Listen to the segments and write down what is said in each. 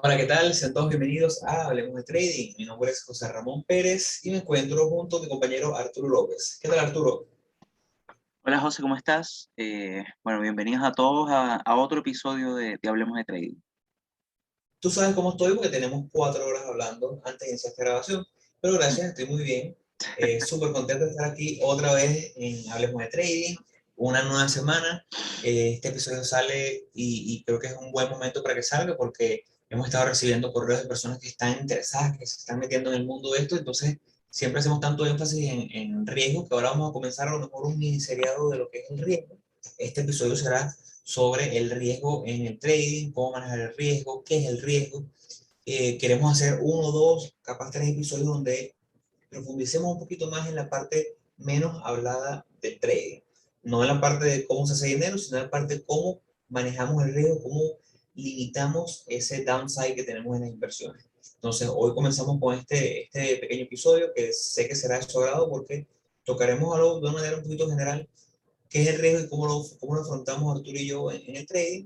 Hola, ¿qué tal? Sean todos bienvenidos a Hablemos de Trading. Mi nombre es José Ramón Pérez y me encuentro junto a mi compañero Arturo López. ¿Qué tal, Arturo? Hola José, ¿cómo estás? Bueno, bienvenidos a todos a otro episodio de Hablemos de Trading. Tú sabes cómo estoy porque tenemos 4 horas hablando antes de iniciar esta grabación, pero gracias, estoy muy bien. Súper contento de estar aquí otra vez en Hablemos de Trading, una nueva semana. Este episodio sale y creo que es un buen momento para que salga porque hemos estado recibiendo correos de personas que están interesadas, que se están metiendo en el mundo de esto, entonces siempre hacemos tanto énfasis en riesgo que ahora vamos a comenzar a lo mejor un mini seriado de lo que es el riesgo. Este episodio será sobre el riesgo en el trading, cómo manejar el riesgo, qué es el riesgo. Queremos hacer uno, dos, capaz 3 episodios donde profundicemos un poquito más en la parte menos hablada del trading. No en la parte de cómo se hace dinero, sino en la parte de cómo manejamos el riesgo, cómo limitamos ese downside que tenemos en las inversiones. Entonces, hoy comenzamos con este pequeño episodio que sé que será de su agrado porque tocaremos algo de una manera un poquito general qué es el riesgo y cómo lo afrontamos Arturo y yo en el trading,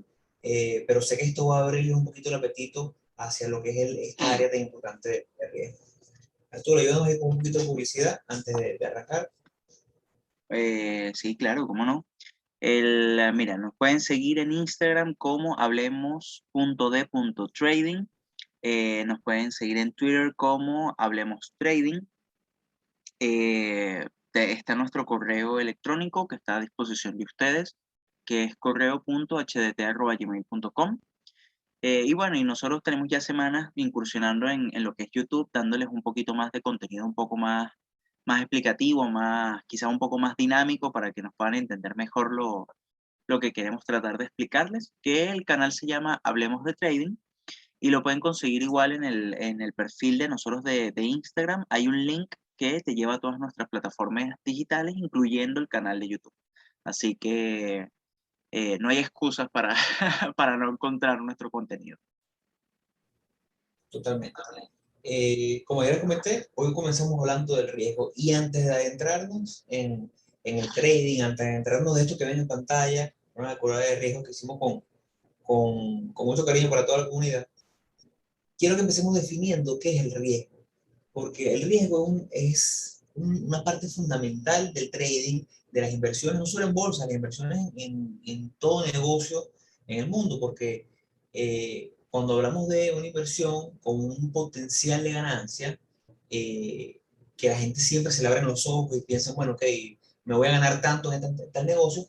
pero sé que esto va a abrir un poquito el apetito hacia lo que es esta área tan importante de riesgo. Arturo, ayúdanos ahí con un poquito de publicidad antes de arrancar. Sí, claro, ¿cómo no? Mira, nos pueden seguir en Instagram como hablemos.de.trading. Nos pueden seguir en Twitter como Hablemos Trading. Está nuestro correo electrónico que está a disposición de ustedes, que es correo.hdt@gmail.com. Y bueno, y nosotros tenemos ya semanas incursionando en lo que es YouTube, dándoles un poquito más de contenido, un poco más explicativo, quizá un poco más dinámico para que nos puedan entender mejor lo que queremos tratar de explicarles, que el canal se llama Hablemos de Trading y lo pueden conseguir igual en el perfil de nosotros de Instagram. Hay un link que te lleva a todas nuestras plataformas digitales, incluyendo el canal de YouTube. Así que no hay excusas para, para no encontrar nuestro contenido. Totalmente. Como ya les comenté, hoy comenzamos hablando del riesgo y antes de adentrarnos en el trading, antes de adentrarnos de esto que ven en pantalla, una curva de riesgo que hicimos con mucho cariño para toda la comunidad, quiero que empecemos definiendo qué es el riesgo, porque el riesgo una parte fundamental del trading, de las inversiones, no solo en bolsa, las inversiones en todo negocio en el mundo, porque cuando hablamos de una inversión con un potencial de ganancia, que la gente siempre se le abren los ojos y piensa, bueno, ok, me voy a ganar tanto en tal negocio,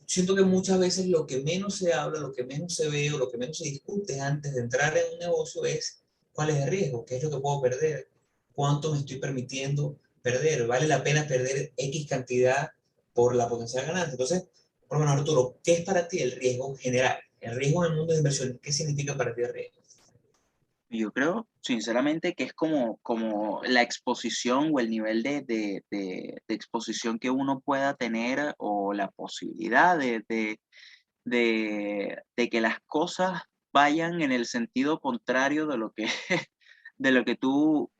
siento que muchas veces lo que menos se habla, lo que menos se ve o lo que menos se discute antes de entrar en un negocio es cuál es el riesgo, qué es lo que puedo perder, cuánto me estoy permitiendo perder, vale la pena perder X cantidad por la potencial ganancia. Entonces, por lo menos Arturo, ¿qué es para ti el riesgo general? El riesgo en el mundo de inversión, ¿qué significa para ti el riesgo? Yo creo, sinceramente, que es como la exposición o el nivel de exposición que uno pueda tener o la posibilidad de que las cosas vayan en el sentido contrario de lo que, de lo que tú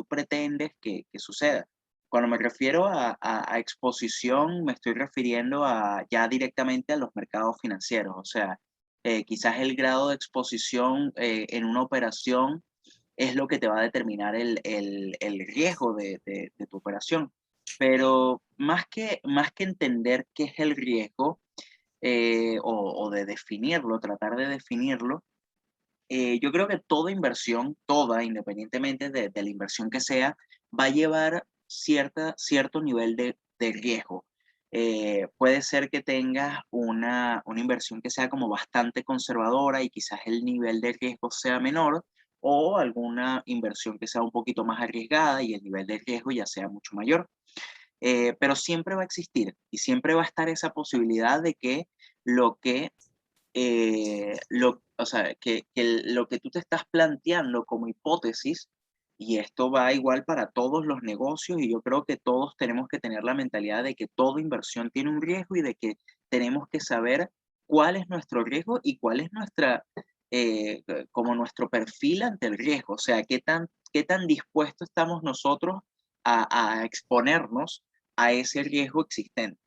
pretendes que suceda. Cuando me refiero a exposición, me estoy refiriendo ya directamente a los mercados financieros. O sea, quizás el grado de exposición en una operación es lo que te va a determinar el riesgo de tu operación. Pero más que entender qué es el riesgo, o de definirlo, tratar de definirlo, yo creo que toda inversión, toda, independientemente de la inversión que sea, va a llevar cierto nivel de riesgo. Puede ser que tengas una inversión que sea como bastante conservadora y quizás el nivel de riesgo sea menor, o alguna inversión que sea un poquito más arriesgada y el nivel de riesgo ya sea mucho mayor. Pero siempre va a existir y siempre va a estar esa posibilidad de que lo que, o sea, lo que tú te estás planteando como hipótesis, y esto va igual para todos los negocios, y yo creo que todos tenemos que tener la mentalidad de que toda inversión tiene un riesgo y de que tenemos que saber cuál es nuestro riesgo y cuál es como nuestro perfil ante el riesgo, o sea, qué tan dispuestos estamos nosotros a exponernos a ese riesgo existente.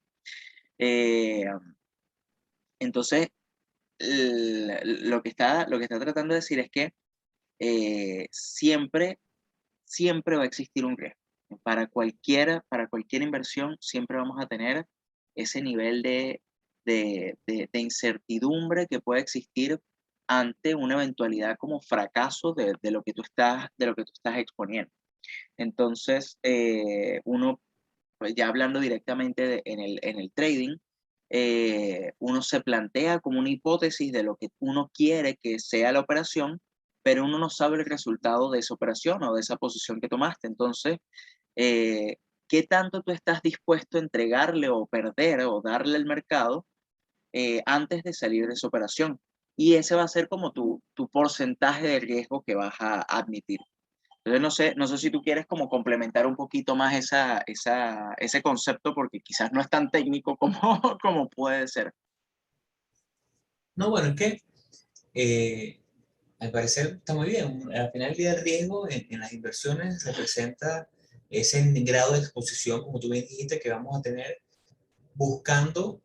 Eh, entonces, lo que está tratando de decir es que siempre, siempre va a existir un riesgo. Para cualquier inversión, siempre vamos a tener ese nivel de incertidumbre que puede existir ante una eventualidad como fracaso de lo que tú estás exponiendo. Entonces, uno, pues ya hablando directamente en el trading, uno se plantea como una hipótesis de lo que uno quiere que sea la operación, pero uno no sabe el resultado de esa operación o de esa posición que tomaste. Entonces, ¿qué tanto tú estás dispuesto a entregarle o perder o darle al mercado antes de salir de esa operación? Y ese va a ser como tu porcentaje de riesgo que vas a admitir. Entonces, no sé si tú quieres como complementar un poquito más ese concepto, porque quizás no es tan técnico como, como puede ser. No, bueno, es que eh, al parecer está muy bien. Al final del día el riesgo en las inversiones representa ese grado de exposición, como tú bien dijiste, que vamos a tener buscando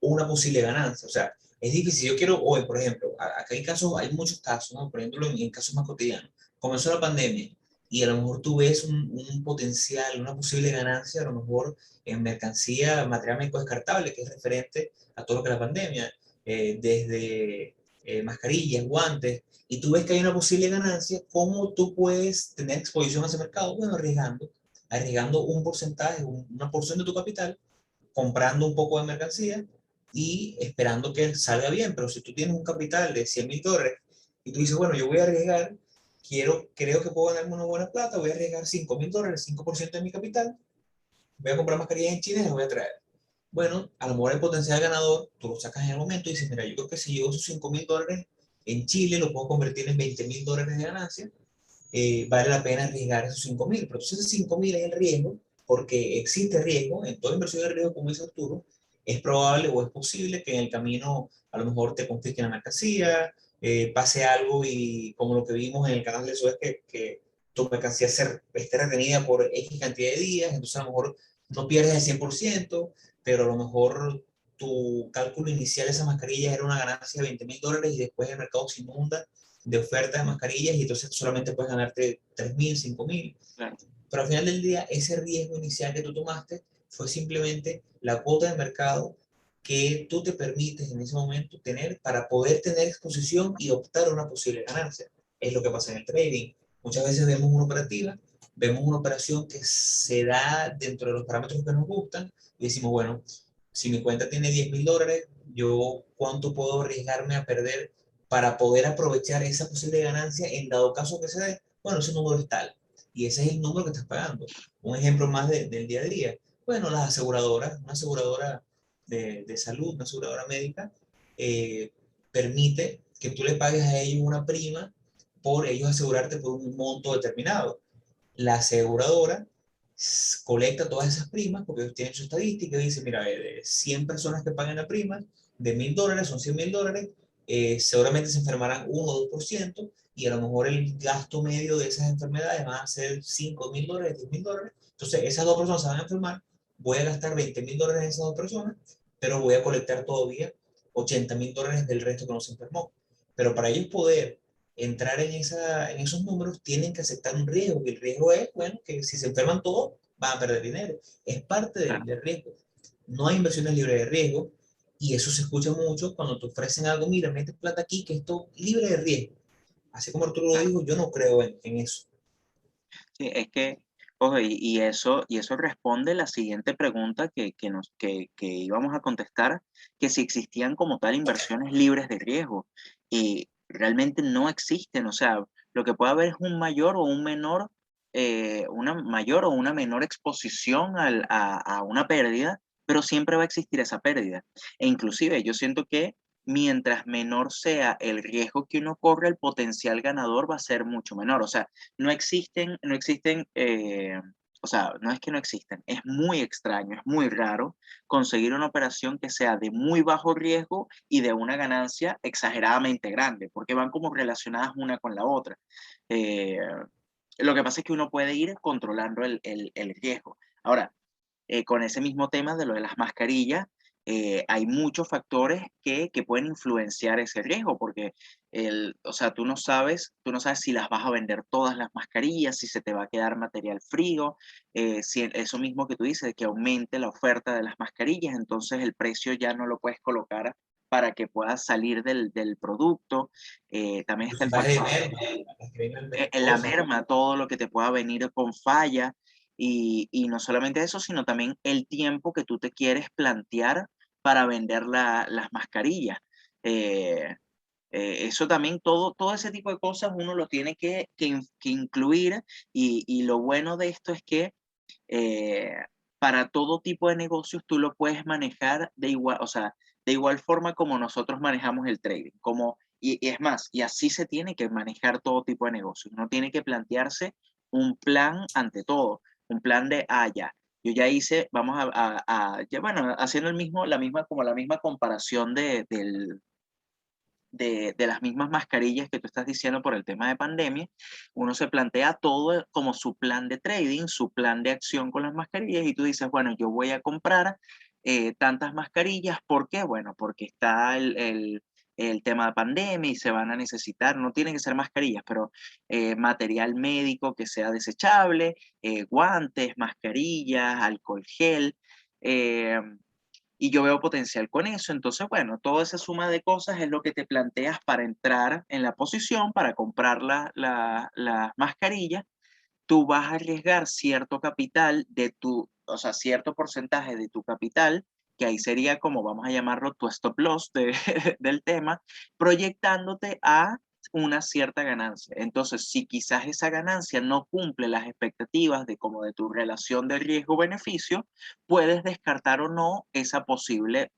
una posible ganancia. O sea, es difícil. Yo quiero hoy, por ejemplo, acá hay casos, hay muchos casos, ¿no? Por ejemplo, en casos más cotidianos. Comenzó la pandemia y a lo mejor tú ves un potencial, una posible ganancia, a lo mejor en mercancía, material médico descartable, que es referente a todo lo que es la pandemia, desde mascarillas, guantes, y tú ves que hay una posible ganancia, ¿cómo tú puedes tener exposición a ese mercado? Bueno, arriesgando un porcentaje, una porción de tu capital, comprando un poco de mercancía y esperando que salga bien. Pero si tú tienes un capital de $100,000 y tú dices, bueno, yo voy a arriesgar, creo que puedo ganarme una buena plata, voy a arriesgar $5,000, 5% de mi capital, voy a comprar mascarillas en China y las voy a traer. Bueno, a lo mejor el potencial ganador, tú lo sacas en el momento y dices, mira, yo creo que si llevo esos $5,000 en Chile, lo puedo convertir en $20,000 de ganancia, vale la pena arriesgar esos 5,000. Pero entonces ese 5,000 es el riesgo, porque existe riesgo, en toda inversión de riesgo, como dice Arturo, es probable o es posible que en el camino a lo mejor te confisquen la mercancía, pase algo y como lo que vimos en el canal de Suez, que tu mercancía esté retenida por X cantidad de días, entonces a lo mejor no pierdes el 100%, pero a lo mejor tu cálculo inicial de esas mascarillas era una ganancia de $20,000 y después el mercado se inunda de oferta de mascarillas y entonces solamente puedes ganarte 3,000, 5,000. Claro. Pero al final del día, ese riesgo inicial que tú tomaste fue simplemente la cuota de mercado que tú te permites en ese momento tener para poder tener exposición y optar a una posible ganancia. Es lo que pasa en el trading. Muchas veces vemos una operativa, vemos una operación que se da dentro de los parámetros que nos gustan y decimos, bueno, si mi cuenta tiene $10,000, yo cuánto puedo arriesgarme a perder para poder aprovechar esa posible ganancia en dado caso que se dé. Bueno, ese número es tal y ese es el número que estás pagando. Un ejemplo más del día a día. Bueno, las aseguradoras, una aseguradora de salud, una aseguradora médica, eh, permite que tú le pagues a ellos una prima por ellos asegurarte por un monto determinado. La aseguradora colecta todas esas primas porque ellos tienen su estadística y dice, mira, de 100 personas que pagan la prima, de $1,000 son $100,000, seguramente se enfermarán 1 o 2% y a lo mejor el gasto medio de esas enfermedades van a ser $5,000, $10,000. Entonces, esas dos personas se van a enfermar, voy a gastar $20,000 en esas dos personas, pero voy a colectar todavía $80,000 del resto que no se enfermó. Pero para ellos poder entrar en esos números, tienen que aceptar un riesgo, y el riesgo es, bueno, que si se enferman todos, van a perder dinero. Es parte Claro. del riesgo. No hay inversiones libres de riesgo, y eso se escucha mucho cuando te ofrecen algo, mira, mete plata aquí, que esto libre de riesgo. Así como Arturo lo Claro. dijo, yo no creo en eso. Sí, es que, ojo, y eso responde la siguiente pregunta que íbamos a contestar, que si existían como tal inversiones libres de riesgo. Y realmente no existen, o sea, lo que puede haber es un mayor o un menor, una mayor o una menor exposición a una pérdida, pero siempre va a existir esa pérdida. E inclusive yo siento que mientras menor sea el riesgo que uno corre, el potencial ganador va a ser mucho menor. O sea, no existen, o sea, no es que no existen, es muy extraño, es muy raro conseguir una operación que sea de muy bajo riesgo y de una ganancia exageradamente grande, porque van como relacionadas una con la otra. Eh, lo que pasa es que uno puede ir controlando el riesgo. Ahora, con ese mismo tema de lo de las mascarillas, hay muchos factores que pueden influenciar ese riesgo, porque o sea, tú no sabes si las vas a vender todas las mascarillas, si se te va a quedar material frío, si eso mismo que tú dices, que aumente la oferta de las mascarillas, entonces el precio ya no lo puedes colocar para que puedas salir del producto. También está el Porcentaje de factor merma, las que vienen en la defectuosas. merma, todo lo que te pueda venir con falla. Y no solamente eso, sino también el tiempo que tú te quieres plantear para vender las mascarillas. Eh, Eso también, todo ese tipo de cosas uno lo tiene que incluir, y lo bueno de esto es que eh, para todo tipo de negocios tú lo puedes manejar de igual, o sea, de igual forma como nosotros manejamos el trading, y es más, y así se tiene que manejar todo tipo de negocios. Uno tiene que plantearse un plan ante todo, un plan de, ya, yo ya hice, vamos ya, bueno, haciendo la misma comparación de las mismas mascarillas que tú estás diciendo por el tema de pandemia. Uno se plantea todo como su plan de trading, su plan de acción con las mascarillas, y tú dices, bueno, yo voy a comprar tantas mascarillas. ¿Por qué? Bueno, porque está el tema de pandemia y se van a necesitar, no tienen que ser mascarillas, pero material médico que sea desechable, guantes, mascarillas, alcohol gel. eh, y yo veo potencial con eso. Entonces, bueno, toda esa suma de cosas es lo que te planteas para entrar en la posición, para comprar las mascarillas. Tú vas a arriesgar cierto capital o sea, cierto porcentaje de tu capital, que ahí sería como, vamos a llamarlo, tu stop loss del tema, proyectándote a una cierta ganancia. Entonces, si quizás esa ganancia no cumple las expectativas de como de tu relación de riesgo-beneficio, puedes descartar o no esa posible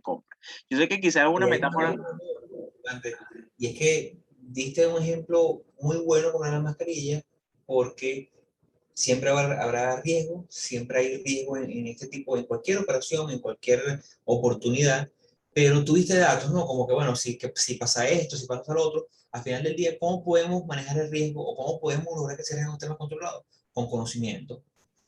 compra. Yo sé que quizás es una Y hay un metáfora. punto importante, y es que diste un ejemplo muy bueno con la mascarilla, porque siempre habrá riesgo, siempre hay riesgo en este tipo, en cualquier operación, en cualquier oportunidad, pero tuviste datos, ¿no? Como que, bueno, si pasa esto, si pasa lo otro, al final del día, ¿cómo podemos manejar el riesgo o cómo podemos lograr que ese riesgo esté más controlado? Con conocimiento,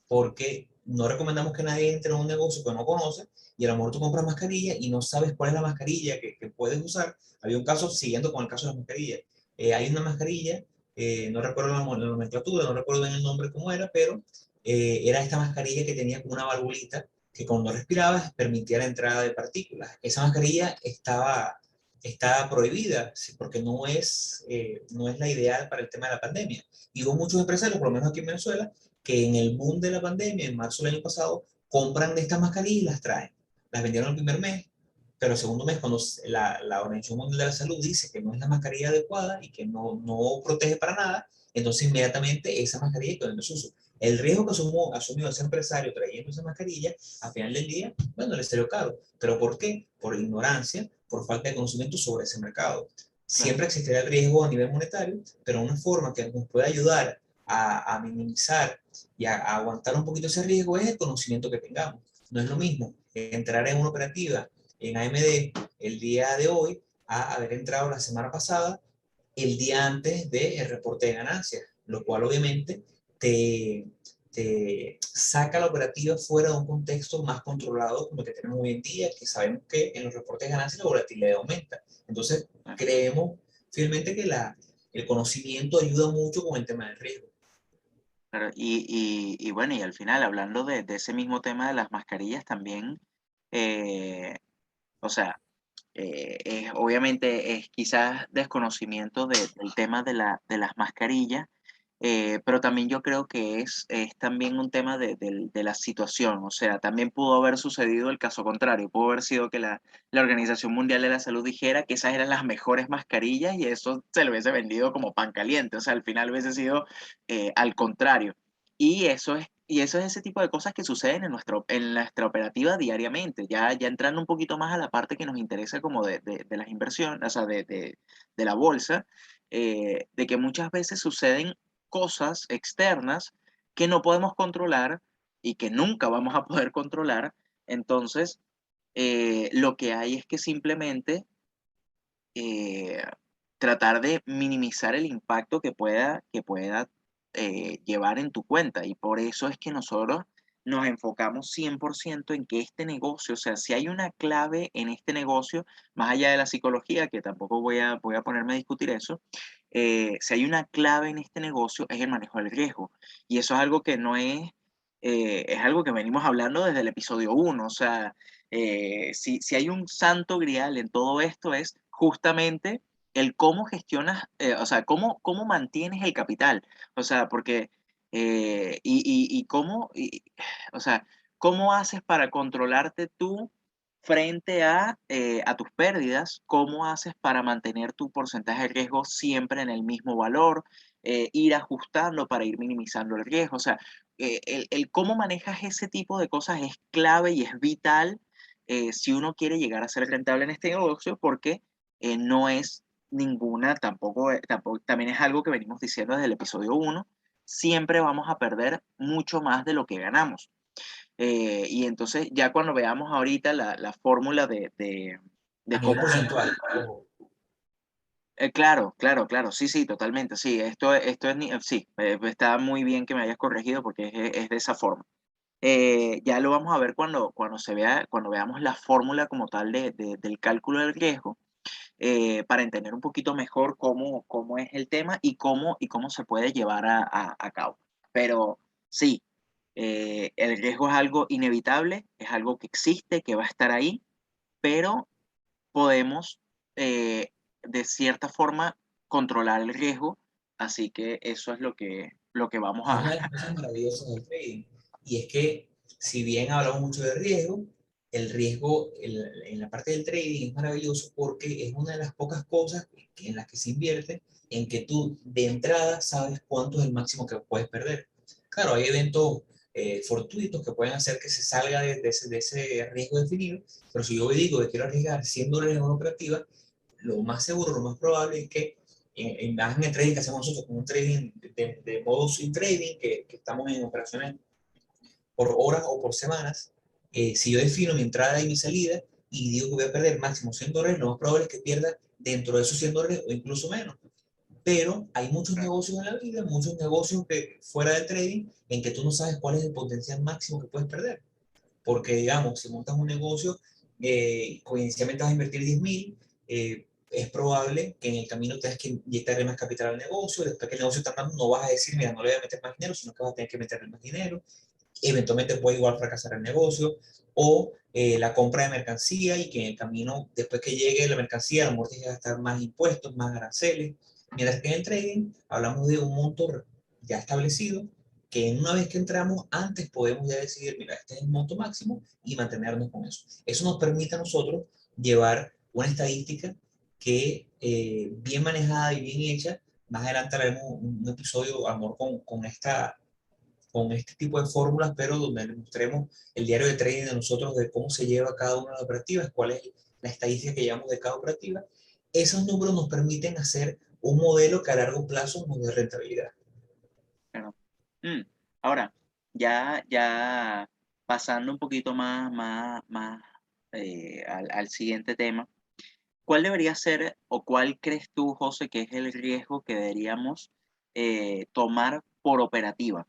porque no recomendamos que nadie entre en un negocio que no conoce, y a lo mejor tú compras mascarilla y no sabes cuál es la mascarilla que puedes usar. Había un caso, siguiendo con el caso de las mascarillas, hay una mascarilla, no recuerdo la nomenclatura, no recuerdo bien el nombre cómo era, pero era esta mascarilla que tenía como una valvulita que cuando respirabas permitía la entrada de partículas. Esa mascarilla estaba prohibida, sí, porque no es la ideal para el tema de la pandemia. Y hubo muchos empresarios, por lo menos aquí en Venezuela, que en el boom de la pandemia, en marzo del año pasado, compran de estas mascarillas y las traen. Las vendieron el primer mes, pero el segundo mes, cuando la Organización Mundial de la Salud dice que no es la mascarilla adecuada y que no protege para nada, entonces inmediatamente esa mascarilla quedó en desuso. El riesgo que asumió ese empresario trayendo esa mascarilla, al final del día, bueno, le salió caro. ¿Pero por qué? Por ignorancia, por falta de conocimiento sobre ese mercado. Claro. Siempre existirá el riesgo a nivel monetario, pero una forma que nos puede ayudar a minimizar y a aguantar un poquito ese riesgo es el conocimiento que tengamos. No es lo mismo entrar en una operativa en AMD el día de hoy a haber entrado la semana pasada, el día antes del reporte de ganancias, lo cual obviamente te saca la operativa fuera de un contexto más controlado como el que tenemos hoy en día, que sabemos que en los reportes de ganancias la volatilidad aumenta. Entonces, creemos fielmente que el conocimiento ayuda mucho con el tema del riesgo. Claro, y bueno, y al final, hablando de ese mismo tema de las mascarillas también, eh, o sea, obviamente es quizás desconocimiento del tema de las mascarillas, pero también yo creo que es también un tema de la situación. O sea, también pudo haber sucedido el caso contrario, pudo haber sido que la Organización Mundial de la Salud dijera que esas eran las mejores mascarillas y eso se lo hubiese vendido como pan caliente. O sea, al final hubiese sido al contrario. Y eso es ese tipo de cosas que suceden en nuestra operativa diariamente, ya entrando un poquito más a la parte que nos interesa como de las inversiones, o sea, de la bolsa, de que muchas veces suceden cosas externas que no podemos controlar y que nunca vamos a poder controlar. Entonces, lo que hay es que simplemente eh, tratar de minimizar el impacto que pueda llevar en tu cuenta. Y por eso es que nosotros nos enfocamos 100% en que este negocio, o sea, si hay una clave en este negocio, más allá de la psicología, que tampoco voy a ponerme a discutir eso, si hay una clave en este negocio es el manejo del riesgo. Y eso es algo que no es algo que venimos hablando desde el episodio uno. O sea, si hay un santo grial en todo esto es justamente el cómo gestionas, o sea, cómo mantienes el capital. O sea, porque, y cómo, o sea, ¿cómo haces para controlarte tú frente a tus pérdidas? ¿Cómo haces para mantener tu porcentaje de riesgo siempre en el mismo valor? Ir ajustando para ir minimizando el riesgo. O sea, el cómo manejas ese tipo de cosas es clave y es vital si uno quiere llegar a ser rentable en este negocio, porque no es ninguna, tampoco, también es algo que venimos diciendo desde el episodio uno, siempre vamos a perder mucho más de lo que ganamos. Y entonces ya cuando veamos ahorita la fórmula de A nivel cómo... porcentual, ojo. Claro, claro, claro, sí, sí, totalmente, sí, esto es, sí, está muy bien que me hayas corregido porque es de esa forma. Ya lo vamos a ver cuando veamos la fórmula como tal del cálculo del riesgo, para entender un poquito mejor cómo es el tema y cómo se puede llevar a cabo. Pero sí, el riesgo es algo inevitable, es algo que existe, que va a estar ahí, pero podemos, de cierta forma, controlar el riesgo. Así que eso es lo que vamos Y es a... una de las cosas maravillosas del trading. Y es que, si bien hablamos mucho de riesgo, el riesgo en la parte del trading es maravilloso porque es una de las pocas cosas en las que se invierte en que tú de entrada sabes cuánto es el máximo que puedes perder. Claro, hay eventos fortuitos que pueden hacer que se salga de ese riesgo definido, pero si yo digo que quiero arriesgar $100 en una operativa, lo más seguro, lo más probable es que más en el trading que hacemos nosotros, con un trading de modo swing trading, que estamos en operaciones por horas o por semanas, si yo defino mi entrada y mi salida y digo que voy a perder máximo $100, lo más probable es que pierda dentro de esos $100 o incluso menos. Pero hay muchos negocios en la vida, muchos negocios que fuera del trading, en que tú no sabes cuál es el potencial máximo que puedes perder. Porque, digamos, si montas un negocio, inicialmente vas a invertir 10.000, es probable que en el camino tengas que inyectarle más capital al negocio, después que el negocio está andando, no vas a decir, mira, no le voy a meter más dinero, sino que vas a tener que meterle más dinero. Eventualmente puede igual fracasar el negocio, o la compra de mercancía y que en el camino, después que llegue la mercancía, a lo mejor tienes que gastar más impuestos, más aranceles. Mientras que en el trading hablamos de un monto ya establecido, que una vez que entramos, antes podemos ya decidir, mira, este es el monto máximo y mantenernos con eso. Eso nos permite a nosotros llevar una estadística que, bien manejada y bien hecha, más adelante haremos un episodio, amor, con este tipo de fórmulas, pero donde les mostremos el diario de trading de nosotros, de cómo se lleva cada una de las operativas, cuál es la estadística que llevamos de cada operativa. Esos números nos permiten hacer un modelo que a largo plazo nos dé rentabilidad. Bueno, mm, ahora, ya pasando un poquito más al siguiente tema, ¿cuál debería ser o cuál crees tú, José, que es el riesgo que deberíamos tomar por operativa?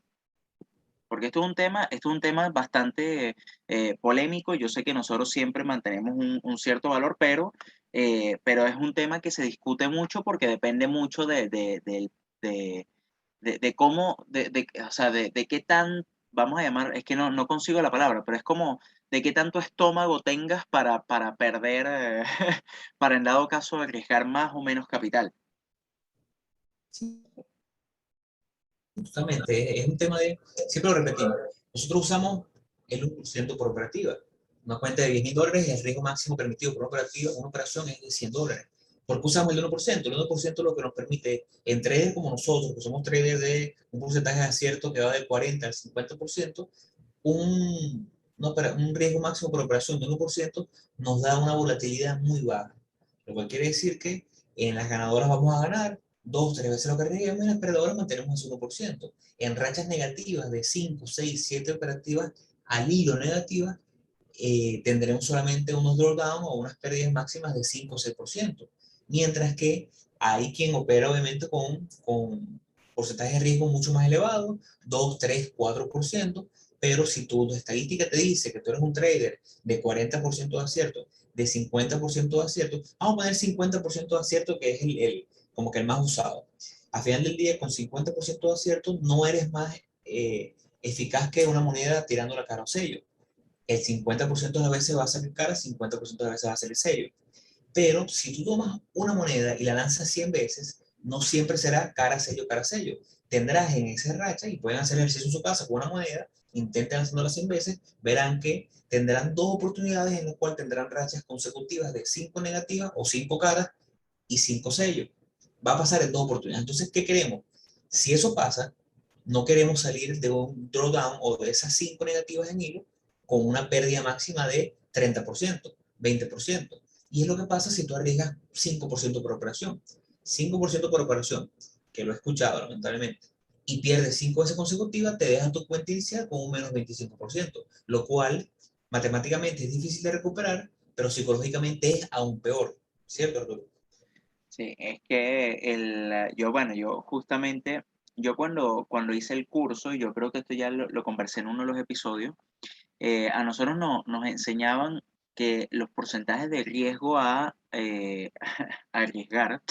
Porque esto es un tema bastante polémico. Yo sé que nosotros siempre mantenemos un cierto valor, pero es un tema que se discute mucho porque depende mucho de cómo, o sea, de qué tan, vamos a llamar, es que no consigo la palabra, pero es como de qué tanto estómago tengas para perder, para en dado caso arriesgar más o menos capital. Sí, justamente, es un tema de, siempre lo repetimos, nosotros usamos el 1% por operativa. Una cuenta de $10.000, el riesgo máximo permitido por operativa, una operación es de $100. ¿Por qué usamos el 1%? El 1% lo que nos permite, en traders como nosotros, que somos traders de un porcentaje de acierto que va del 40 al 50%, un riesgo máximo por operación de 1% nos da una volatilidad muy baja. Lo cual quiere decir que en las ganadoras vamos a ganar 2, 3 veces lo que arriesgamos, y en las perdedoras mantenemos ese 1%. En rachas negativas de 5, 6, 7 operativas al hilo negativas, tendremos solamente unos drawdown o unas pérdidas máximas de 5 o 6%. Mientras que hay quien opera obviamente con porcentajes de riesgo mucho más elevados, 2, 3, 4%, Pero si tu estadística te dice que tú eres un trader de 40% de acierto, de 50% de acierto, vamos a poner 50% de acierto, que es como que el más usado. A final del día, con 50% de acierto, no eres más eficaz que una moneda tirando la cara o sello. El 50% de las veces va a salir cara, 50% de las veces va a salir sello. Pero si tú tomas una moneda y la lanzas 100 veces, no siempre será cara, sello, cara, sello. Tendrás en esa racha, y pueden hacer ejercicio en su casa con una moneda, intenten haciéndola 100 veces, verán que tendrán dos oportunidades en las cuales tendrán rachas consecutivas de 5 negativas o 5 caras y 5 sellos. Va a pasar en dos oportunidades. Entonces, ¿qué queremos? Si eso pasa, no queremos salir de un drawdown o de esas 5 negativas en hilo con una pérdida máxima de 30%, 20%. Y es lo que pasa si tú arriesgas 5% por operación. 5% por operación, que lo he escuchado lamentablemente, y pierdes 5 veces consecutivas, te deja tu cuenta inicial con un menos 25%, lo cual matemáticamente es difícil de recuperar, pero psicológicamente es aún peor. ¿Cierto, Arturo? Sí, es que yo, bueno, yo justamente, yo cuando hice el curso, y yo creo que esto ya lo conversé en uno de los episodios, a nosotros nos enseñaban que los porcentajes de riesgo a arriesgar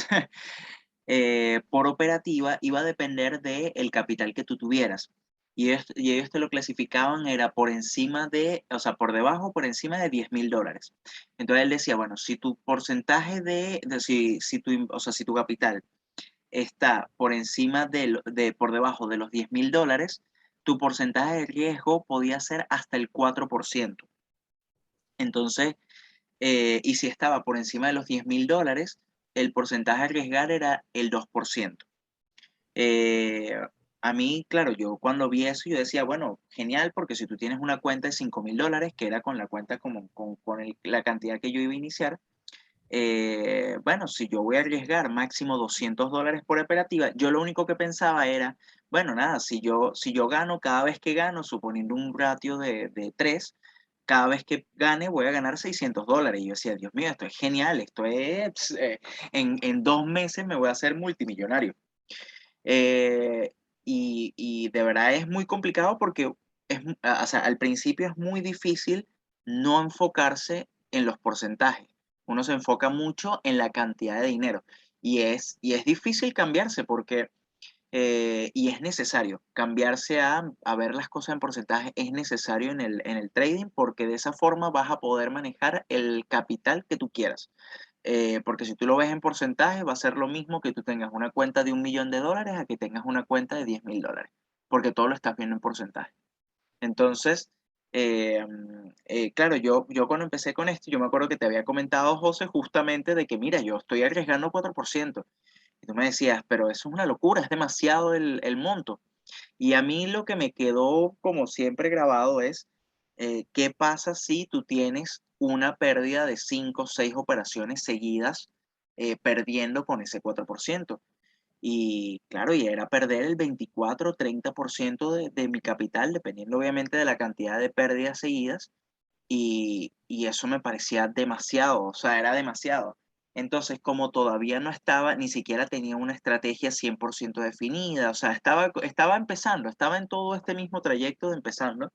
por operativa iba a depender del capital que tú tuvieras. Y ellos te lo clasificaban, era por encima de, o sea, por debajo, por encima de $10,000. Entonces él decía, bueno, si tu porcentaje si tu, o sea, si tu capital está por encima por debajo de los $10,000, tu porcentaje de riesgo podía ser hasta el 4%. Entonces, y si estaba por encima de los $10,000, el porcentaje a arriesgar era el 2%. Eh, a mí, claro, yo cuando vi eso, yo decía, bueno, genial, porque si tú tienes una cuenta de $5,000, que era con la cuenta como, con la cantidad que yo iba a iniciar, bueno, si yo voy a arriesgar máximo $200 por operativa, yo lo único que pensaba era, bueno, nada, si yo gano, cada vez que gano, suponiendo un ratio de 3, cada vez que gane voy a ganar $600. Y yo decía, Dios mío, esto es genial, esto es, en 2 meses me voy a hacer multimillonario. Eh, y de verdad es muy complicado porque o sea, al principio es muy difícil no enfocarse en los porcentajes. Uno se enfoca mucho en la cantidad de dinero y es difícil cambiarse porque, y es necesario cambiarse a ver las cosas en porcentaje, es necesario en el trading porque de esa forma vas a poder manejar el capital que tú quieras. Porque si tú lo ves en porcentaje, va a ser lo mismo que tú tengas una cuenta de $1,000,000 a que tengas una cuenta de $10,000, porque todo lo estás viendo en porcentaje. Entonces, claro, yo cuando empecé con esto, yo me acuerdo que te había comentado, José, justamente de que, mira, yo estoy arriesgando 4%. Y tú me decías, pero eso es una locura, es demasiado el monto. Y a mí lo que me quedó como siempre grabado es, ¿qué pasa si tú tienes una pérdida de 5 o 6 operaciones seguidas perdiendo con ese 4%? Y claro, y era perder el 24 o 30% de mi capital, dependiendo obviamente de la cantidad de pérdidas seguidas, y eso me parecía demasiado, o sea, era demasiado. Entonces, como todavía no estaba, ni siquiera tenía una estrategia 100% definida, o sea, estaba empezando, estaba en todo este mismo trayecto de empezando,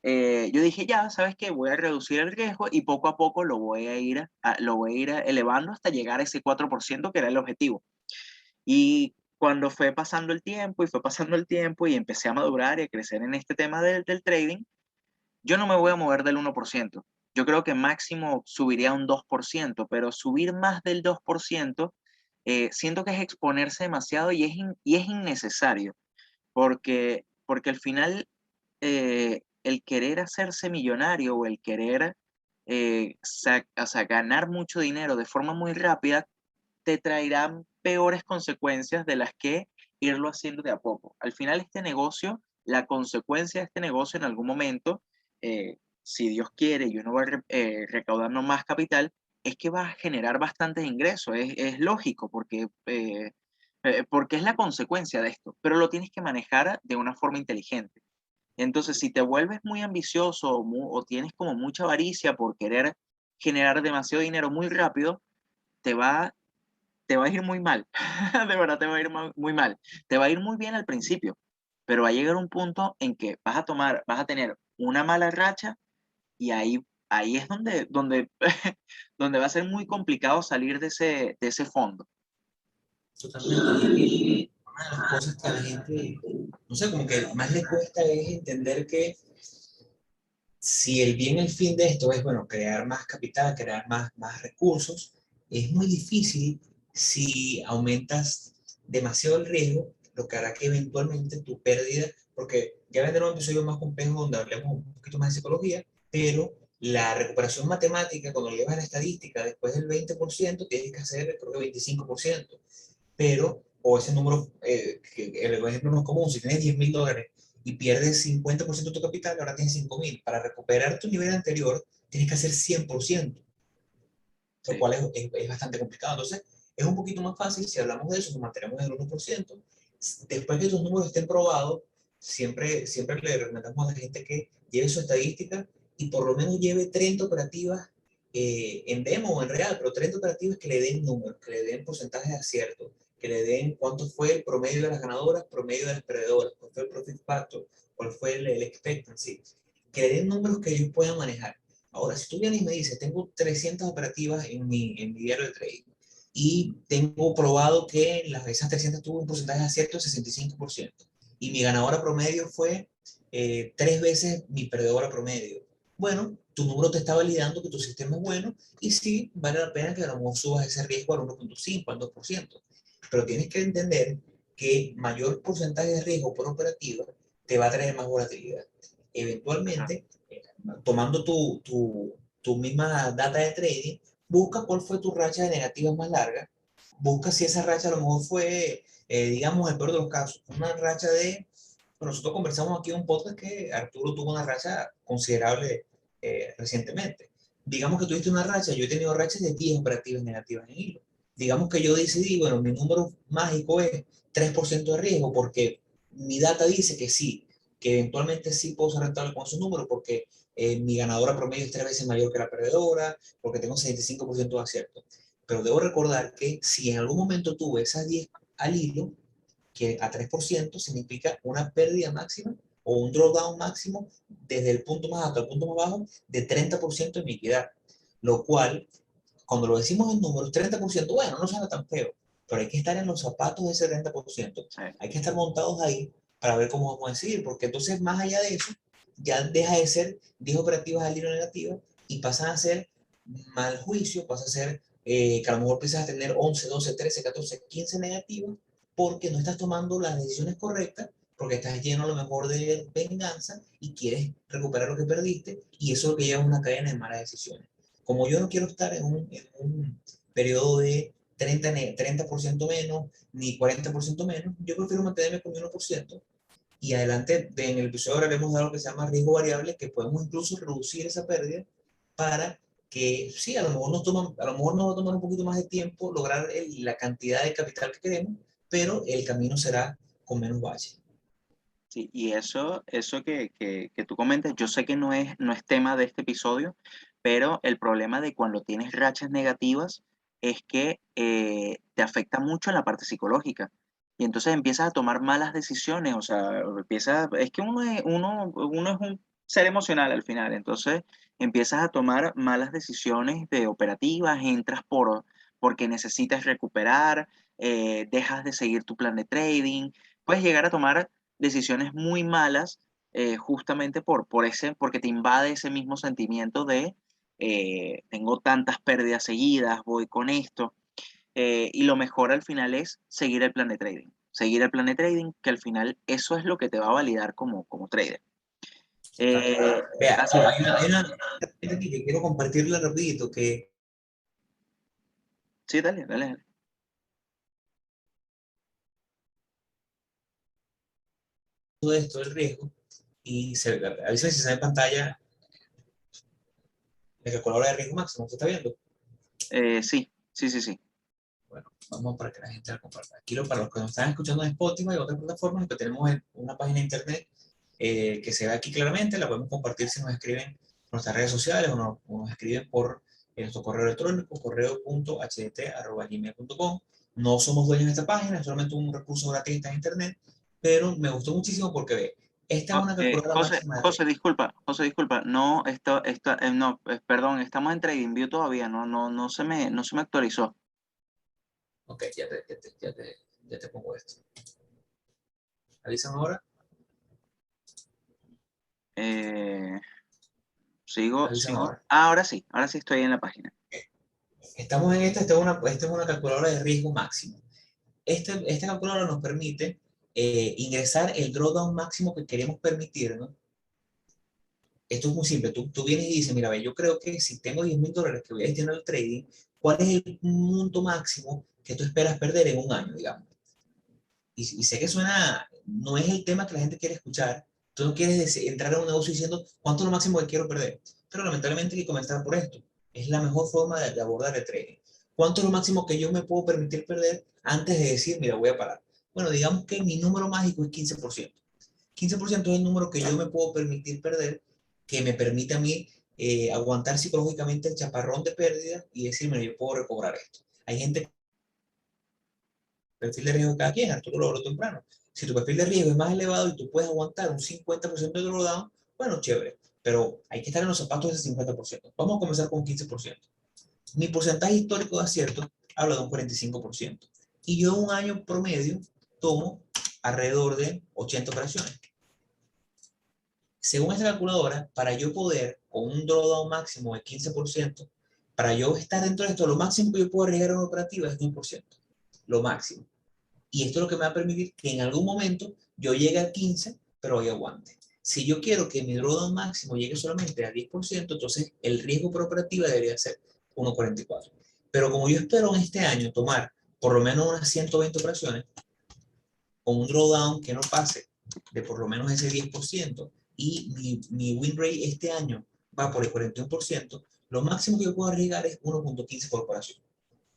yo dije, ya, ¿sabes qué? Voy a reducir el riesgo y poco a poco lo voy a ir elevando hasta llegar a ese 4% que era el objetivo. Y cuando fue pasando el tiempo y fue pasando el tiempo y empecé a madurar y a crecer en este tema del trading, yo no me voy a mover del 1%. Yo creo que máximo subiría un 2%, pero subir más del 2%, siento que es exponerse demasiado y es innecesario, porque al final el querer hacerse millonario o el querer o sea, ganar mucho dinero de forma muy rápida te traerán peores consecuencias de las que irlo haciendo de a poco. Al final este negocio, la consecuencia de este negocio en algún momento, si Dios quiere y uno va recaudando más capital, es que va a generar bastantes ingresos. Es lógico porque es la consecuencia de esto, pero lo tienes que manejar de una forma inteligente. Entonces, si te vuelves muy ambicioso o tienes como mucha avaricia por querer generar demasiado dinero muy rápido, te va te va a ir muy mal. De verdad te va a ir muy mal. Te va a ir muy bien al principio, pero va a llegar un punto en que vas a tener una mala racha y ahí es donde va a ser muy complicado salir de ese fondo. Totalmente. Y una de las cosas que a la gente, no sé, como que más le cuesta es entender que si el bien, el fin de esto es, bueno, crear más capital, crear más recursos, es muy difícil si aumentas demasiado el riesgo, lo que hará que eventualmente tu pérdida, porque ya vendrá un episodio más complejo donde hablemos un poquito más de psicología, pero la recuperación matemática, cuando lo llevas a la estadística, después del 20%, tienes que hacer, creo que 25%, pero, o ese número, que el ejemplo más común, si tienes $10,000 y pierdes 50% de tu capital, ahora tienes 5,000. Para recuperar tu nivel anterior, tienes que hacer 100%, lo Sí, cual es bastante complicado. Entonces, es un poquito más fácil si hablamos de eso, si mantenemos el 1%. Después que tus números estén probados, siempre le recomendamos a la gente que lleve su estadística y por lo menos lleve 30 operativas en demo o en real, pero 30 operativas que le den números, que le den porcentajes de acierto, que le den cuánto fue el promedio de las ganadoras, promedio de las perdedoras, cuál fue el profit factor, cuál fue el expectancy, que le den números que ellos puedan manejar. Ahora, si tú vienes y me dices, tengo 300 operativas en mi diario de trading y tengo probado que esas 300 tuvo un porcentaje de acierto de 65% y mi ganadora promedio fue 3 veces mi perdedora promedio. Bueno, tu número te está validando que tu sistema es bueno y sí, vale la pena que a lo mejor subas ese riesgo al 1,5, al 2%. Pero tienes que entender que mayor porcentaje de riesgo por operativa te va a traer más volatilidad. ajá, Eventualmente, tomando tu misma data de trading, busca cuál fue tu racha de negativas más larga, busca si esa racha a lo mejor fue, digamos, el peor de los casos, una racha de, bueno, nosotros conversamos aquí en un podcast que Arturo tuvo una racha considerable recientemente. Digamos que tuviste una racha, yo he tenido rachas de 10 operativas negativas en hilo. Digamos que yo decidí, bueno, mi número mágico es 3% de riesgo porque mi data dice que sí, que eventualmente sí puedo ser rentable con esos números porque mi ganadora promedio es 3 veces mayor que la perdedora, porque tengo 65% de acierto. Pero debo recordar que si en algún momento tuve esas 10 al hilo, que a 3% significa una pérdida máxima o un drawdown máximo desde el punto más alto al punto más bajo de 30% en equidad. Lo cual, cuando lo decimos en números, 30%, bueno, no suena tan feo, pero hay que estar en los zapatos de ese 30%. sí, Hay que estar montados ahí para ver cómo vamos a decidir, porque entonces más allá de eso, ya deja de ser 10 operativas al hilo negativa y pasan a ser mal juicio, pasa a ser que a lo mejor empiezas a tener 11, 12, 13, 14, 15 negativas porque no estás tomando las decisiones correctas, porque estás lleno a lo mejor de venganza y quieres recuperar lo que perdiste y eso es lo que lleva a una cadena de malas decisiones. Como yo no quiero estar en un periodo de 30% menos ni 40% menos, yo prefiero mantenerme con mi 1% y adelante en el episodio hablaremos de algo que se llama riesgo variable, que podemos incluso reducir esa pérdida para que sí, a lo mejor a lo mejor nos va a tomar un poquito más de tiempo lograr la cantidad de capital que queremos, pero el camino será con menos baches. sí. Y eso que tú comentas, yo sé que no es tema de este episodio, pero el problema de cuando tienes rachas negativas es que te afecta mucho en la parte psicológica. Y entonces empiezas a tomar malas decisiones, o sea, es que uno es un ser emocional al final, entonces empiezas a tomar malas decisiones de operativas, entras porque necesitas recuperar, dejas de seguir tu plan de trading, puedes llegar a tomar decisiones muy malas, justamente porque te invade ese mismo sentimiento de tengo tantas pérdidas seguidas, voy con esto, y lo mejor al final es seguir el plan de trading. Seguir el plan de trading, que al final eso es lo que te va a validar como trader. Eh, Vea, así, hay una herramienta aquí que quiero compartirla rapidito, que sí, dale, dale, dale. todo esto del riesgo, y a veces se sale en pantalla la calculadora de riesgo máximo, ¿usted está viendo? Sí, sí, sí, sí. Bueno, vamos para que la gente la comparta. Aquí para los que nos están escuchando en Spotify y otras plataformas, que tenemos una página de internet que se ve aquí claramente, la podemos compartir si nos escriben en nuestras redes sociales o nos escriben por nuestro correo electrónico, correo.htt@gmail.com. No somos dueños de esta página, es solamente un recurso gratis que está en internet, pero me gustó muchísimo porque ve, esta es una calculadora máxima de riesgo. José, disculpa, no, no, perdón, estamos en TradingView todavía, no se me actualizó. Ok, ya te pongo esto. ¿Avisan ahora? Eh, ¿Avisan sigo. ahora? Ah, ahora sí estoy en la página. Estamos en esta es una calculadora de riesgo máximo. Esta calculadora nos permite ingresar el drawdown máximo que queremos permitir, ¿no? Esto es muy simple. Tú vienes y dices, mira, ve, yo creo que si tengo $10,000 que voy a destinar al trading, ¿cuál es el monto máximo que tú esperas perder en un año, digamos? Y sé que suena, no es el tema que la gente quiere escuchar. Tú no quieres entrar a un negocio diciendo cuánto es lo máximo que quiero perder. Pero lamentablemente hay que comenzar por esto. Es la mejor forma de abordar el trading. ¿Cuánto es lo máximo que yo me puedo permitir perder antes de decir, mira, voy a parar? Bueno, digamos que mi número mágico es 15%. 15% es el número que yo me puedo permitir perder, que me permite a mí aguantar psicológicamente el chaparrón de pérdida y decir, mira, yo puedo recobrar esto. Hay gente perfil de riesgo de cada quien, Arturo lo habló temprano. Si tu perfil de riesgo es más elevado y tú puedes aguantar un 50% de drawdown, bueno, chévere, pero hay que estar en los zapatos de ese 50%. Vamos a comenzar con 15%. Mi porcentaje histórico de acierto habla de un 45%. Y yo en un año promedio tomo alrededor de 80 operaciones. Según esta calculadora, para yo poder, con un drawdown máximo de 15%, para yo estar dentro de esto, lo máximo que yo puedo arriesgar en una operativa es 1%. Lo máximo. Y esto es lo que me va a permitir que en algún momento yo llegue al 15, pero hoy aguante. Si yo quiero que mi drawdown máximo llegue solamente al 10%, entonces el riesgo por operativa debería ser 1,44. Pero como yo espero en este año tomar por lo menos unas 120 operaciones, con un drawdown que no pase de por lo menos ese 10%, y mi win rate este año va por el 41%, lo máximo que yo puedo arriesgar es 1,15 por operación.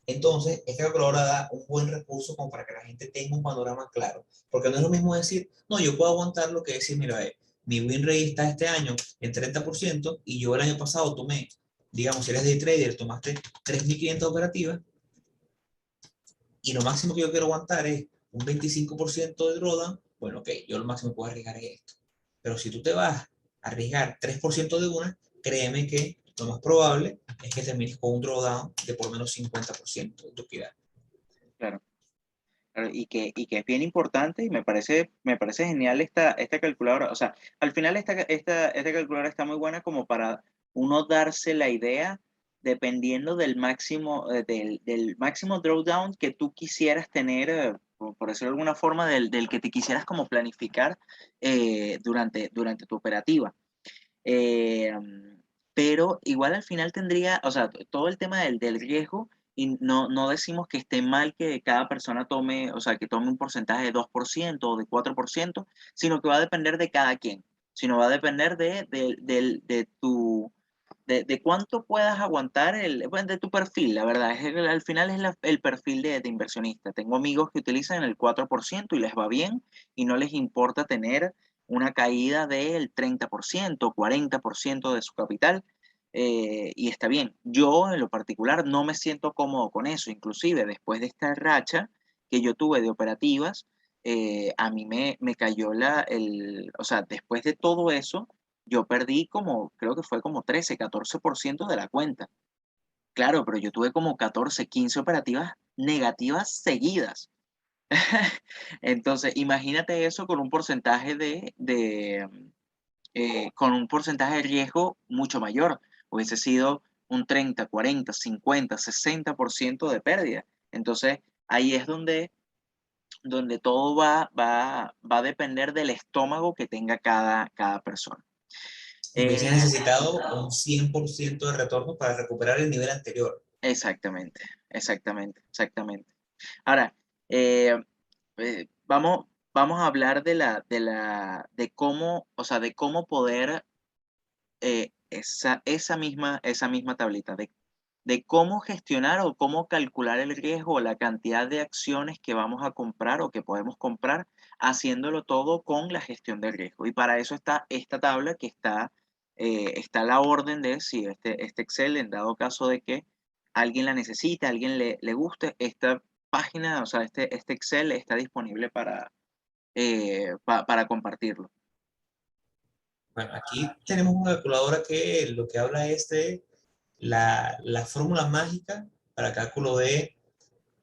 Entonces, esta calculadora da un buen recurso como para que la gente tenga un panorama claro. Porque no es lo mismo decir, no, yo puedo aguantar lo que decir, mira, mi win rate está este año en 30% y yo el año pasado tomé, digamos, si eres day trader, tomaste 3.500 operativas y lo máximo que yo quiero aguantar es un 25% de drawdown. Bueno, ok, yo lo máximo que puedo arriesgar es esto. Pero si tú te vas a arriesgar 3% de una, créeme que lo más probable es que termines con un drawdown de por lo menos 50% de tu utilidad. Claro. Y que es bien importante y me parece genial esta calculadora. O sea, al final esta calculadora está muy buena como para uno darse la idea dependiendo del máximo drawdown que tú quisieras tener, por decirlo de alguna forma, del que te quisieras como planificar durante tu operativa. Eh, pero igual al final tendría, o sea, todo el tema del riesgo, y no decimos que esté mal que cada persona tome, o sea, que tome un porcentaje de 2% o de 4%, sino que va a depender de cada quien, sino va a depender de cuánto puedas aguantar bueno, de tu perfil, la verdad. Al final es el perfil de inversionista. Tengo amigos que utilizan el 4% y les va bien y no les importa tener una caída del 30%, 40% de su capital. Y está bien. Yo en lo particular no me siento cómodo con eso. Inclusive después de esta racha que yo tuve de operativas, a mí me cayó o sea, después de todo eso yo perdí como, creo que fue como 13, 14% de la cuenta. Claro, pero yo tuve como 14, 15 operativas negativas seguidas. Entonces, imagínate eso con un porcentaje con un porcentaje de riesgo mucho mayor. Hubiese sido un 30, 40, 50, 60% de pérdida. Entonces, ahí es donde todo va a depender del estómago que tenga cada persona. Hubiese Eh, necesitado un 100% de retorno para recuperar el nivel anterior. Exactamente, exactamente. Ahora, eh, vamos a hablar de cómo, o sea, de cómo poder esa misma tablita, de cómo gestionar o cómo calcular el riesgo o la cantidad de acciones que vamos a comprar o que podemos comprar, haciéndolo todo con la gestión del riesgo. Y para eso está esta tabla que está la orden de si este Excel, en dado caso de que alguien la necesite, a alguien le guste, esta página, o sea, este Excel está disponible para compartirlo. Bueno, aquí tenemos una calculadora que lo que habla es de la fórmula mágica para cálculo de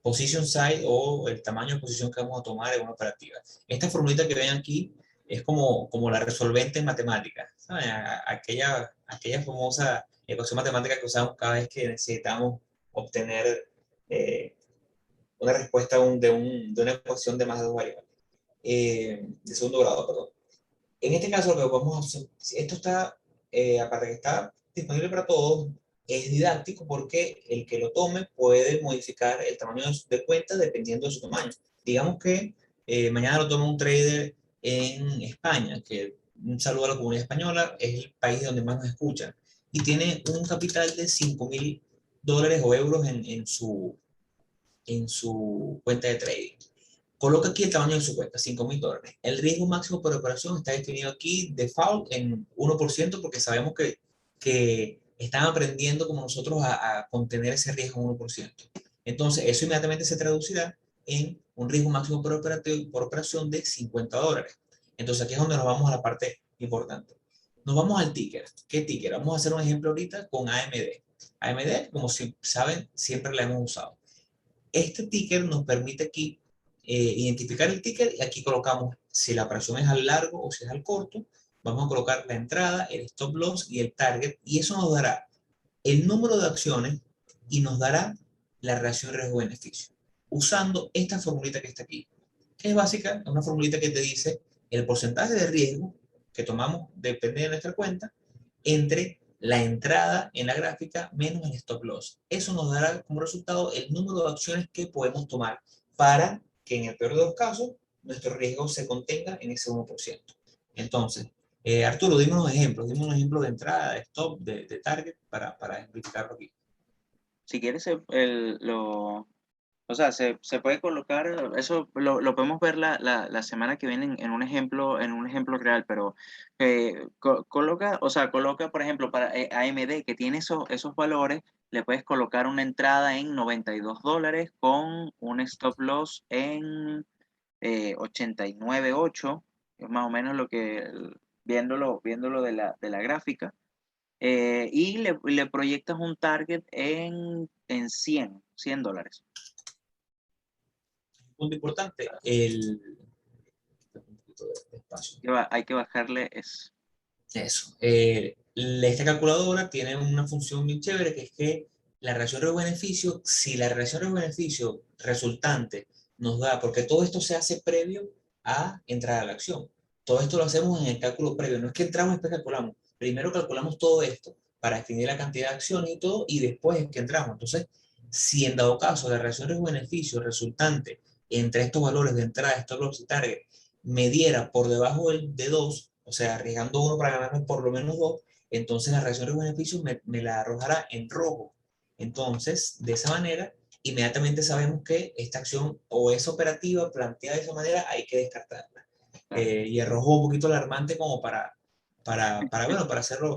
position size o el tamaño de posición que vamos a tomar en una operativa. Esta formulita que ven aquí es como la resolvente en matemáticas, ¿saben? Aquella famosa ecuación matemática que usamos cada vez que necesitamos obtener eh, una respuesta de una ecuación de más de dos variables, de segundo grado, perdón. En este caso, lo que podemos hacer, esto está, aparte de que está disponible para todos, es didáctico porque el que lo tome puede modificar el tamaño de cuenta dependiendo de su tamaño. Digamos que mañana lo toma un trader en España, que un saludo a la comunidad española, es el país donde más nos escuchan, y tiene un capital de $5.000 o euros en su cuenta de trading. Coloca aquí el tamaño de su cuenta, $5.000. El riesgo máximo por operación está definido aquí, default, en 1%, porque sabemos que están aprendiendo como nosotros a contener ese riesgo en 1%. Entonces, eso inmediatamente se traducirá en un riesgo máximo por operación de $50. Entonces, aquí es donde nos vamos a la parte importante. Nos vamos al ticker. ¿Qué ticker? Vamos a hacer un ejemplo ahorita con AMD. AMD, como saben, siempre la hemos usado. Este ticker nos permite aquí identificar el ticker y aquí colocamos si la operación es al largo o si es al corto. Vamos a colocar la entrada, el stop loss y el target y eso nos dará el número de acciones y nos dará la relación riesgo-beneficio usando esta formulita que está aquí, que es básica, es una formulita que te dice el porcentaje de riesgo que tomamos, depende de nuestra cuenta, entre la entrada en la gráfica menos el stop loss. Eso nos dará como resultado el número de acciones que podemos tomar para que en el peor de los casos nuestro riesgo se contenga en ese 1%. Entonces, Arturo, dime un ejemplo de entrada, de stop, de target para explicarlo aquí. Si quieres, o sea, se puede colocar, eso lo podemos ver la semana que viene en un ejemplo real, pero coloca, o sea, coloca, por ejemplo, para AMD, que tiene esos valores, le puedes colocar una entrada en $92 con un stop loss en 89.8, que es más o menos lo que, viéndolo de la gráfica, y le proyectas un target en $100. Punto importante, un poquito de espacio. Hay que bajarle eso. Eso. Esta calculadora tiene una función bien chévere que es que la relación riesgo-beneficio, si la relación riesgo-beneficio resultante nos da, porque todo esto se hace previo a entrar a la acción. Todo esto lo hacemos en el cálculo previo. No es que entramos y después calculamos. Primero calculamos todo esto para definir la cantidad de acciones y todo, y después es que entramos. Entonces, si en dado caso la relación riesgo-beneficio resultante entre estos valores de entrada, stop loss y target me diera por debajo de 2, o sea, arriesgando uno para ganarme por lo menos dos, entonces la relación riesgo-beneficio me la arrojará en rojo. Entonces, de esa manera, inmediatamente sabemos que esta acción o es operativa, planteada de esa manera, hay que descartarla. Y el rojo un poquito alarmante como bueno, para hacerlo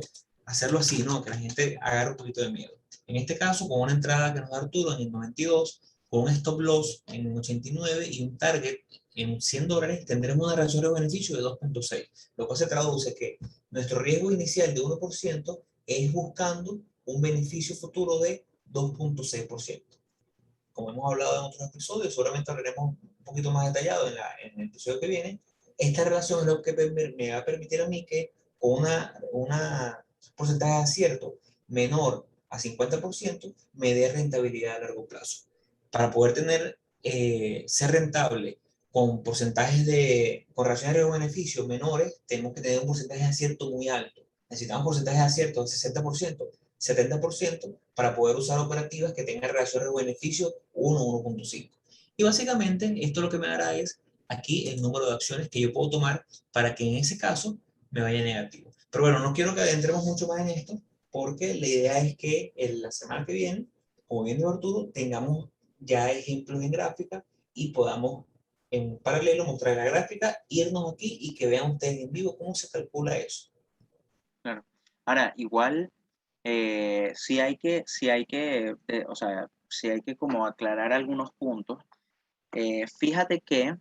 así, ¿no? Que la gente agarre un poquito de miedo. En este caso, con una entrada que nos da Arturo en el 92, con un stop loss en 89 y un target en $100, tendremos una relación de beneficio de 2.6, lo cual se traduce que nuestro riesgo inicial de 1% es buscando un beneficio futuro de 2.6%. Como hemos hablado en otros episodios, seguramente hablaremos un poquito más detallado en el episodio que viene. Esta relación es lo que me va a permitir a mí que con una porcentaje de acierto menor a 50% me dé rentabilidad a largo plazo. Para poder ser rentable con porcentajes con relaciones de riesgo-beneficio menores, tenemos que tener un porcentaje de acierto muy alto. Necesitamos porcentajes de acierto del 60%, 70% para poder usar operativas que tengan relación de beneficio 1 1.5. Y básicamente esto lo que me dará es aquí el número de acciones que yo puedo tomar para que en ese caso me vaya negativo. Pero bueno, no quiero que adentremos mucho más en esto porque la idea es que en la semana que viene, como bien dijo Arturo, tengamos ya ejemplos en gráfica y podamos en paralelo mostrar la gráfica, irnos aquí y que vean ustedes en vivo cómo se calcula eso. Claro. Ahora, igual, o sea, sí hay que como aclarar algunos puntos. Fíjate que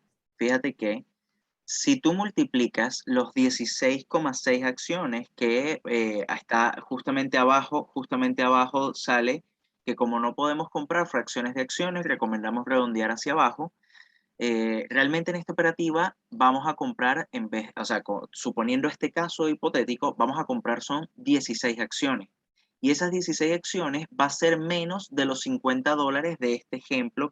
Si tú multiplicas los 16,6 acciones que está justamente abajo sale que como no podemos comprar fracciones de acciones, recomendamos redondear hacia abajo. Realmente en esta operativa vamos a comprar, o sea, suponiendo este caso hipotético, vamos a comprar son 16 acciones. Y esas 16 acciones va a ser menos de los $50 de este ejemplo o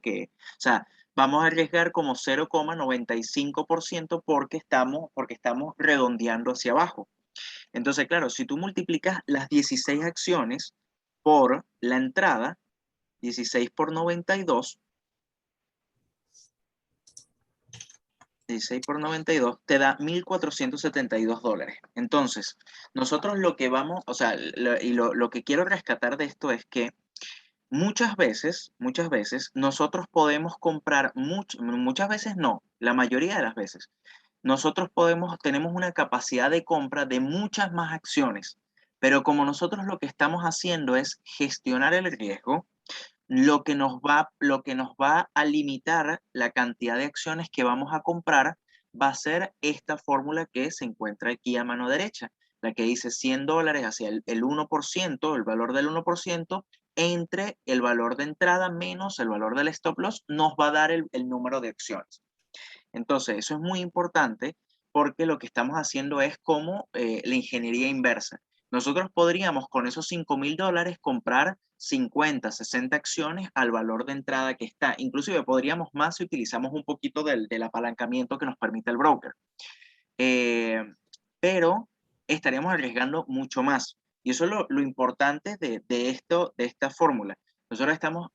sea, vamos a arriesgar como 0,95% porque estamos redondeando hacia abajo. Entonces, claro, si tú multiplicas las 16 acciones por la entrada, 16 por 92, 16 por 92 te da $1,472. Entonces, nosotros lo que vamos, o sea, lo que quiero rescatar de esto es que muchas veces nosotros podemos comprar, muchas veces no, la mayoría de las veces, tenemos una capacidad de compra de muchas más acciones, pero como nosotros lo que estamos haciendo es gestionar el riesgo, lo que nos va a limitar la cantidad de acciones que vamos a comprar va a ser esta fórmula que se encuentra aquí a mano derecha, la que dice $100 hacia el 1%, el valor del 1%, entre el valor de entrada menos el valor del stop loss, nos va a dar el número de acciones. Entonces, eso es muy importante porque lo que estamos haciendo es como la ingeniería inversa. Nosotros podríamos con esos $5,000 comprar 50, 60 acciones al valor de entrada que está. Inclusive podríamos más si utilizamos un poquito del apalancamiento que nos permite el broker. Eh, pero estaríamos arriesgando mucho más. Y eso es lo importante de esta fórmula. Nosotros estamos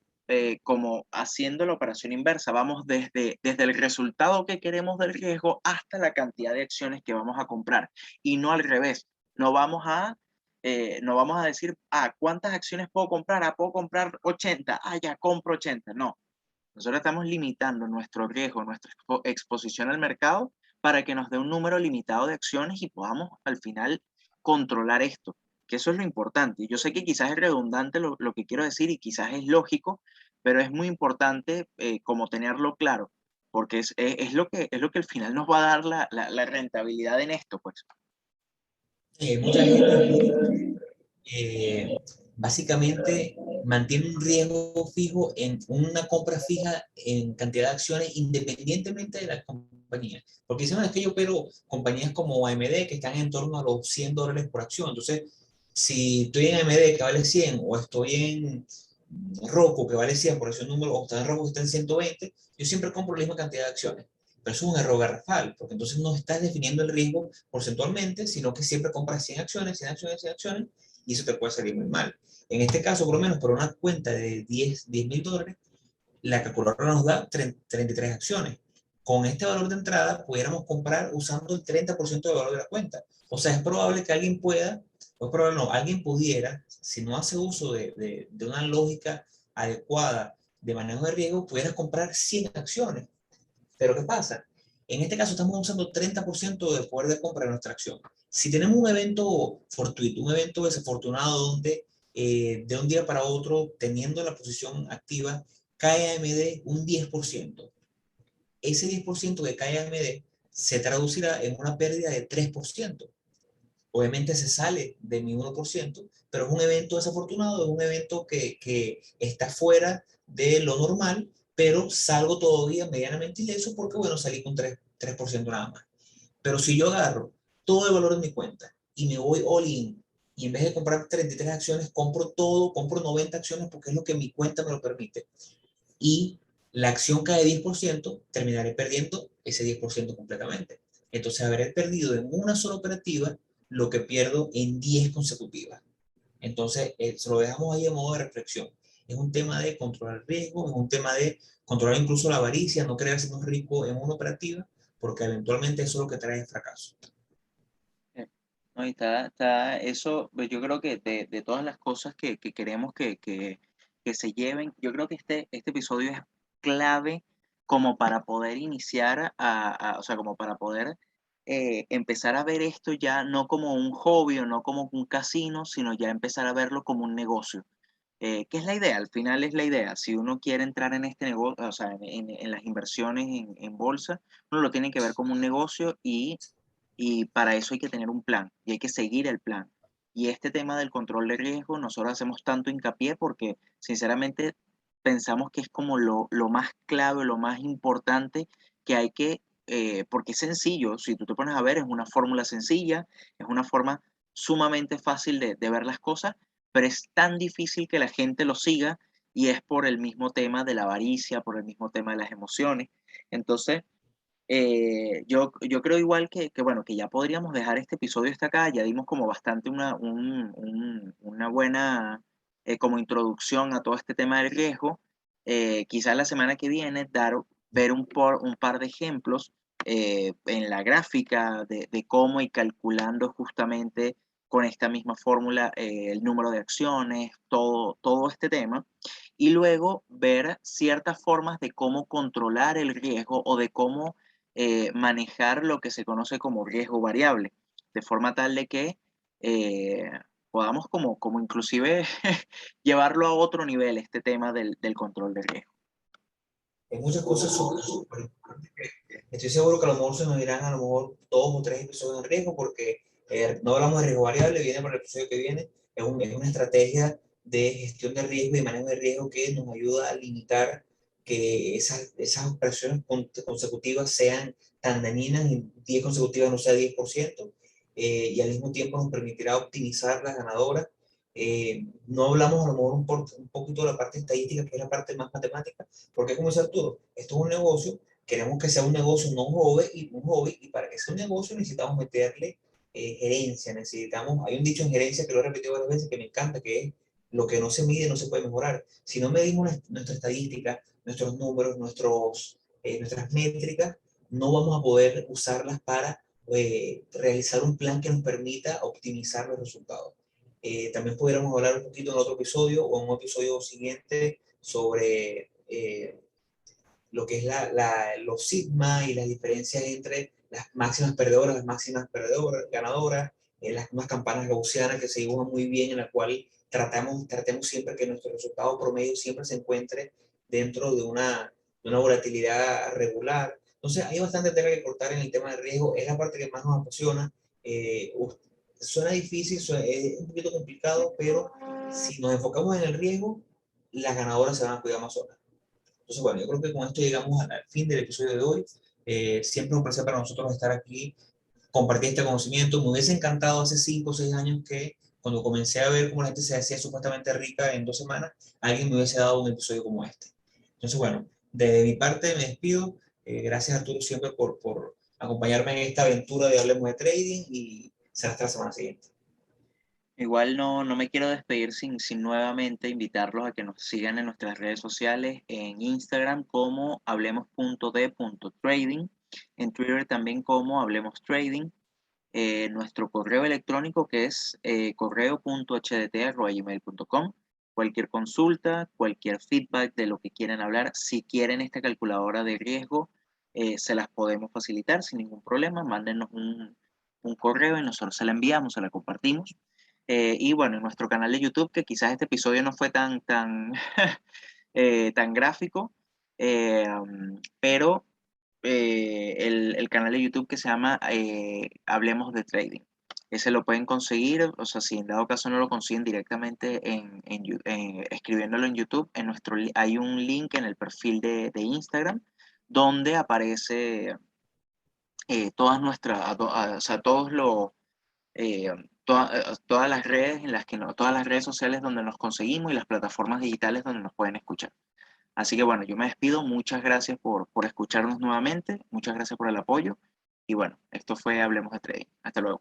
como haciendo la operación inversa. Vamos desde el resultado que queremos del riesgo hasta la cantidad de acciones que vamos a comprar. Y no al revés. No vamos a decir, ¿cuántas acciones puedo comprar? Puedo comprar 80. Ya compro 80. No. Nosotros estamos limitando nuestro riesgo, nuestra exposición al mercado para que nos dé un número limitado de acciones y podamos al final controlar esto, que eso es lo importante. Yo sé que quizás es redundante lo que quiero decir y quizás es lógico, pero es muy importante como tenerlo claro, porque es lo que al final nos va a dar la rentabilidad en esto, pues. Mucha gente eh, básicamente mantiene un riesgo fijo en una compra fija en cantidad de acciones independientemente de la compañía. Porque si no, es que yo opero compañías como AMD que están en torno a los $100 por acción. Entonces, si estoy en AMD que vale 100 o estoy en Roku que vale 100 por ese número, o está en Roku que está en 120, yo siempre compro la misma cantidad de acciones. Pero eso es un error garrafal, porque entonces no estás definiendo el riesgo porcentualmente, sino que siempre compras 100 acciones, 100 acciones, 100 acciones, y eso te puede salir muy mal. En este caso, por lo menos, por una cuenta de $10,000, la calculadora nos da 33 acciones. Con este valor de entrada, pudiéramos comprar usando el 30% del valor de la cuenta. O sea, es probable que alguien pueda, o es probable no, alguien pudiera, si no hace uso de una lógica adecuada de manejo de riesgo, pudiera comprar 100 acciones. Pero ¿qué pasa? En este caso estamos usando 30% del poder de compra de nuestra acción. Si tenemos un evento fortuito, un evento desafortunado donde de un día para otro, teniendo la posición activa, cae AMD un 10%. Ese 10% que cae AMD se traducirá en una pérdida de 3%. Obviamente se sale de mi 1%, pero es un evento desafortunado, es un evento que está fuera de lo normal, pero salgo todavía medianamente ileso porque, bueno, salí con 3% nada más. Pero si yo agarro todo el valor de mi cuenta y me voy all in, y en vez de comprar 33 acciones, compro todo, compro 90 acciones porque es lo que mi cuenta me lo permite, y la acción cae 10%, terminaré perdiendo ese 10% completamente. Entonces, habré perdido en una sola operativa lo que pierdo en 10 consecutivas. Entonces, se lo dejamos ahí a modo de reflexión. Es un tema de controlar riesgo, es un tema de controlar incluso la avaricia, no querer hacernos rico en una operativa, porque eventualmente eso es lo que trae el fracaso. No, y eso, pues, yo creo que de todas las cosas que queremos que se lleven, yo creo que este episodio es clave como para poder iniciar o sea, como para poder empezar a ver esto ya no como un hobby o no como un casino, sino ya empezar a verlo como un negocio. ¿Qué es la idea? Al final es la idea. Si uno quiere entrar en este negocio, o sea, en las inversiones en bolsa, uno lo tiene que ver como un negocio y para eso hay que tener un plan y hay que seguir el plan. Y este tema del control de riesgo, nosotros hacemos tanto hincapié porque sinceramente pensamos que es como lo más clave, lo más importante que hay que, porque es sencillo, si tú te pones a ver, es una fórmula sencilla, es una forma sumamente fácil de ver las cosas, pero es tan difícil que la gente lo siga y es por el mismo tema de la avaricia, por el mismo tema de las emociones. Entonces, yo creo igual bueno, que ya podríamos dejar este episodio hasta acá, ya dimos como bastante una buena como introducción a todo este tema del riesgo. Quizás la semana que viene ver un par de ejemplos en la gráfica de cómo y calculando justamente con esta misma fórmula el número de acciones, todo este tema y luego ver ciertas formas de cómo controlar el riesgo o de cómo manejar lo que se conoce como riesgo variable, de forma tal de que eh, podamos como inclusive llevarlo a otro nivel, este tema del control de riesgo. Hay muchas cosas súper importantes que estoy seguro que a lo mejor se nos irán a lo mejor 2 o 3 episodios en riesgo porque no hablamos de riesgo variable, viene para el episodio que viene, es una estrategia de gestión de riesgo y manejo de riesgo que nos ayuda a limitar que esas operaciones consecutivas sean tan dañinas y 10 consecutivas no sea 10%, y al mismo tiempo nos permitirá optimizar las ganadoras. No hablamos a lo mejor un poquito de la parte estadística, que es la parte más matemática, porque como dice Arturo, esto es un negocio, queremos que sea un negocio, no un hobby, y para que sea un negocio necesitamos meterle gerencia, hay un dicho en gerencia que lo he repetido varias veces que me encanta, que es lo que no se mide no se puede mejorar. Si no medimos nuestra estadística, nuestros números, nuestras métricas, no vamos a poder usarlas para realizar un plan que nos permita optimizar los resultados. También pudiéramos hablar un poquito en otro episodio o en un episodio siguiente sobre lo que es los sigma y las diferencias entre las máximas perdedoras, las máximas ganadoras, las unas campanas gaussianas que se dibujan muy bien, en la cual tratemos siempre que nuestro resultado promedio siempre se encuentre dentro de una volatilidad regular. Entonces, hay bastante tela que cortar en el tema de riesgo, es la parte que más nos apasiona. Eh, Suena difícil, es un poquito complicado, pero si nos enfocamos en el riesgo, las ganadoras se van a cuidar más solas. Entonces, bueno, yo creo que con esto llegamos al fin del episodio de hoy. Siempre un placer para nosotros estar aquí, compartir este conocimiento. Me hubiese encantado hace 5 o 6 años que cuando comencé a ver cómo la gente se hacía supuestamente rica en 2 semanas, alguien me hubiese dado un episodio como este. Entonces, bueno, de mi parte me despido. Gracias Arturo siempre por acompañarme en esta aventura de Hablemos de Trading y será hasta la semana siguiente. Igual no me quiero despedir sin nuevamente invitarlos a que nos sigan en nuestras redes sociales, en Instagram como hablemos.d.trading, en Twitter también como Hablemos Trading, nuestro correo electrónico que es correo.hdt@gmail.com. Cualquier consulta, cualquier feedback de lo que quieran hablar, si quieren esta calculadora de riesgo, se las podemos facilitar sin ningún problema. Mándenos un correo y nosotros se la enviamos, se la compartimos. Y bueno, en nuestro canal de YouTube, que quizás este episodio no fue tan gráfico, pero el canal de YouTube que se llama Hablemos de Trading. Ese lo pueden conseguir, o sea, si en dado caso no lo consiguen directamente escribiéndolo en YouTube, hay un link en el perfil de Instagram donde aparece o sea, eh, todas las redes en las que todas las redes sociales donde nos conseguimos y las plataformas digitales donde nos pueden escuchar. Así que bueno, yo me despido. Muchas gracias por escucharnos nuevamente. Muchas gracias por el apoyo. Y bueno, esto fue Hablemos de Trading. Hasta luego.